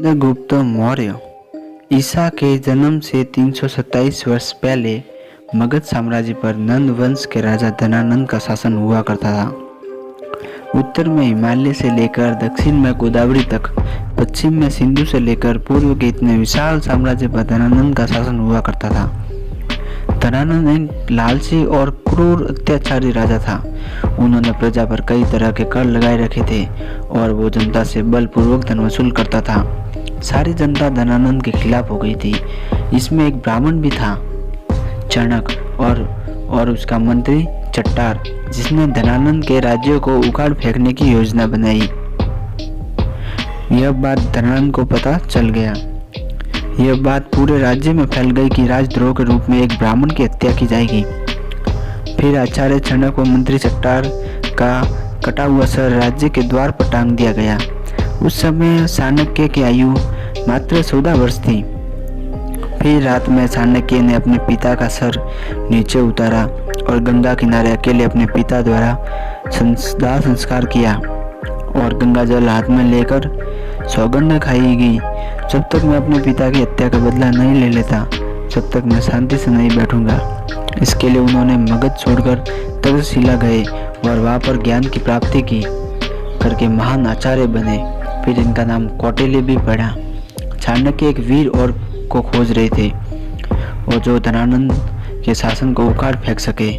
चंद्रगुप्त मौर्य ईसा के जन्म से 327 वर्ष पहले मगध साम्राज्य पर नंद वंश के राजा धनानंद का शासन हुआ करता था। उत्तर में हिमालय से लेकर दक्षिण में गोदावरी तक, पश्चिम में सिंधु से लेकर पूर्व के इतने विशाल साम्राज्य पर धनानंद का शासन हुआ करता था। धनानंद एक लालची और क्रूर अत्याचारी राजा था। उन्होंने प्रजा पर कई तरह के कर लगाए रखे थे और वो जनता से बलपूर्वक धन वसूल करता था। सारी जनता धनानंद के खिलाफ हो गई थी। इसमें एक ब्राह्मण भी था, चणक, और उसका मंत्री चट्टार, जिसने धनानंद के राज्यों को उखाड़ फेंकने की योजना बनाई। यह बात धनानंद को पता चल गया। यह बात पूरे राज्य में फैल गई कि राजद्रोह के रूप में एक ब्राह्मण की हत्या की जाएगी। फिर आचार्य चणक व मंत्री चट्टार का कटा हुआ सर राज्य के द्वार पर टांग दिया गया। उस समय चाणक्य की आयु मात्र 14 वर्ष थी। फिर रात में चाणक्य ने अपने पिता का सर नीचे उतारा और गंगा किनारे अकेले अपने पिता द्वारा दाह संस्कार किया और गंगा जल हाथ में लेकर सौगंध खाई गई, जब तक मैं अपने पिता की हत्या का बदला नहीं ले लेता, तब तक मैं शांति से नहीं बैठूंगा। इसके लिए उन्होंने मगध छोड़कर तक्षशिला गए और वहां पर ज्ञान की प्राप्ति की करके महान आचार्य बने। फिर इनका नाम कौटिल्य भी पड़ा। चाणक्य एक वीर और को खोज रहे थे और जो धनानंद के शासन को उखाड़ फेंक सके।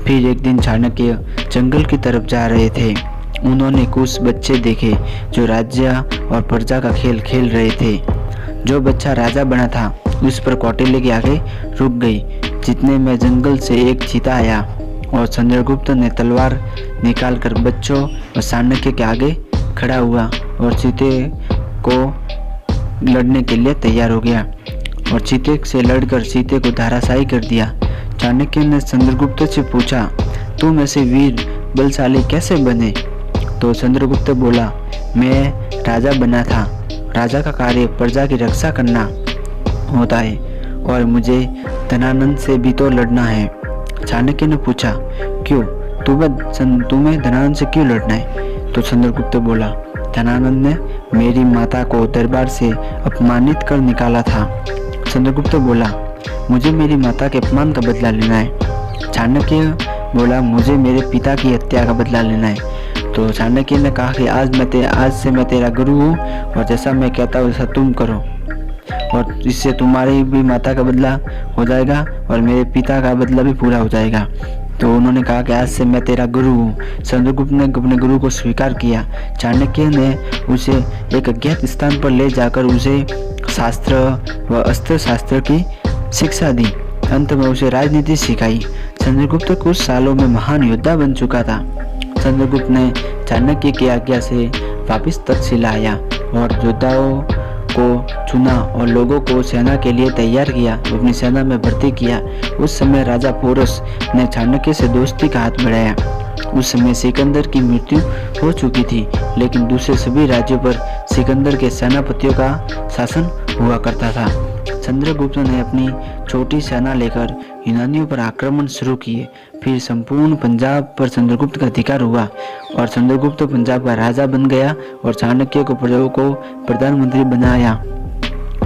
फिर एक दिन चाणक्य जंगल की तरफ जा रहे थे। उन्होंने कुछ बच्चे देखे जो राज्य और प्रजा का खेल खेल रहे थे। जो बच्चा राजा बना था उस पर कौटिल्य की आंखें रुक गई। जितने में जंगल से एक चीता आया और चंद्रगुप्त ने तलवार निकालकर बच्चों और चाणक्य के आगे खड़ा हुआ और चीते को लड़ने के लिए तैयार हो गया और चीते से लड़कर चीते को धराशायी कर दिया। चाणक्य ने चंद्रगुप्त से पूछा, तुम ऐसे वीर बलशाली कैसे बने? तो चंद्रगुप्त बोला, मैं राजा बना था। राजा का कार्य प्रजा की रक्षा करना होता है और मुझे धनानंद से भी तो लड़ना है। चाणक्य ने पूछा, क्यों? तुम्हें धनानंद से क्यों लड़ना है? तो चंद्रगुप्त बोला, धनानंद ने मेरी माता को दरबार से अपमानित कर निकाला था। चंद्रगुप्त बोला, मुझे मेरी माता के अपमान का बदला लेना है। चाणक्य बोला, मुझे मेरे पिता की हत्या का बदला लेना है। तो चाणक्य ने कहा कि आज से मैं तेरा गुरु हूँ और जैसा मैं कहता हूँ वैसा तुम करो और इससे तुम्हारी भी माता का बदला हो जाएगा और मेरे पिता का बदला भी पूरा हो जाएगा। तो उन्होंने कहा कि आज से मैं तेरा गुरु हूँ। चंद्रगुप्त ने अपने गुरु को स्वीकार किया। चाणक्य ने उसे एक अज्ञात स्थान पर ले जाकर उसे शास्त्र व अस्त्र शास्त्र की शिक्षा दी। अंत में उसे राजनीति सिखाई। चंद्रगुप्त कुछ सालों में महान योद्धा बन चुका था। चंद्रगुप्त ने चाणक्य की आज्ञा से वापस तक्षशिला आया और योद्धाओं को चुना और लोगों को सेना के लिए तैयार किया, अपनी सेना में भर्ती किया। उस समय राजा पोरस ने चाणक्य से दोस्ती का हाथ बढ़ाया। उस समय सिकंदर की मृत्यु हो चुकी थी, लेकिन दूसरे सभी राज्यों पर सिकंदर के सेनापतियों का शासन हुआ करता था। चंद्रगुप्त ने अपनी छोटी सेना लेकर यूनानियों पर आक्रमण शुरू किए। फिर संपूर्ण पंजाब पर चंद्रगुप्त का अधिकार हुआ और चंद्रगुप्त पंजाब का राजा बन गया और चाणक्य को प्रजाओं को प्रधानमंत्री बनाया।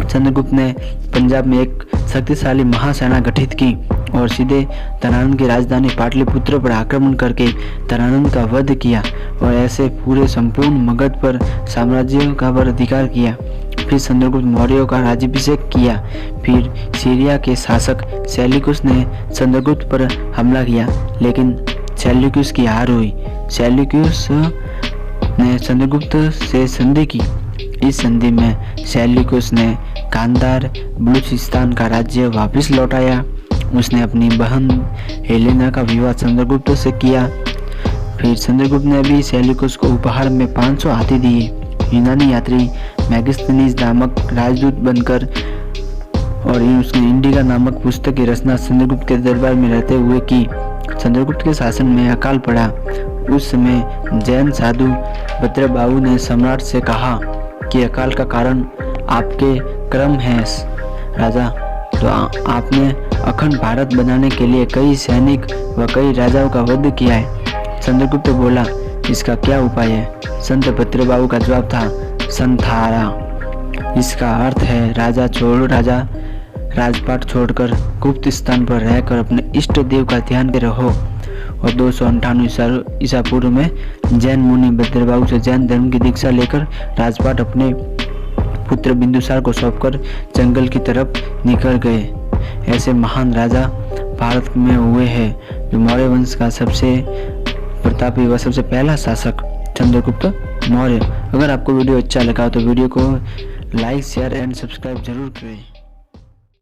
चंद्रगुप्त ने पंजाब में एक शक्तिशाली महासेना गठित की और सीधे धनानंद की राजधानी पाटलिपुत्र पर आक्रमण करके धनानंद का वध किया और ऐसे पूरे संपूर्ण मगध पर साम्राज्य का पर अधिकार किया। फिर चंद्रगुप्त मौर्य का राज्याभिषेक किया। फिर सीरिया के शासक सेल्यूकस ने चंद्रगुप्त पर हमला किया, लेकिन सेल्यूकस की हार हुई। सेल्यूकस ने चंद्रगुप्त से संधि की। इस संधि में सेल्यूकस ने गांधार बलूचिस्तान का राज्य वापस लौटाया। उसने अपनी बहन हेलेना का विवाह चंद्रगुप्त से किया। फिर चंद्रगुप्त ने भी सेल्यूकस को उपहार में 500 हाथी दिए। यूनानी यात्री मैगिस्थनीज नामक राजदूत बनकर और उसने इंडिका नामक पुस्तक की रचना चंद्रगुप्त के दरबार में रहते हुए की। चंद्रगुप्त के शासन में अकाल पड़ा। उस समय जैन साधु भद्रबाहु ने सम्राट से कहा कि अकाल का कारण आपके कर्म है राजा। तो आपने अखंड भारत बनाने के लिए कई सैनिक व कई राजाओं का वध किया है। चंद्रगुप्त बोला, इसका क्या उपाय है? संत भद्रबाहु का जवाब था, संथारा। इसका अर्थ है राजा राजपाट छोड़कर गुप्त स्थान पर रहकर अपने इष्ट देव का ध्यान के रहो। और 298 ईसा पूर्व में जैन मुनि भद्रबाहु से जैन धर्म की दीक्षा लेकर राजपाट अपने पुत्र बिंदुसार को सौंपकर जंगल की तरफ निकल गए। ऐसे महान राजा भारत में हुए हैं। जो मौर्य वंश का सबसे प्रतापी व सबसे पहला शासक चंद्रगुप्त मौर्य। अगर आपको वीडियो अच्छा लगा तो वीडियो को लाइक शेयर एंड सब्सक्राइब जरूर करें।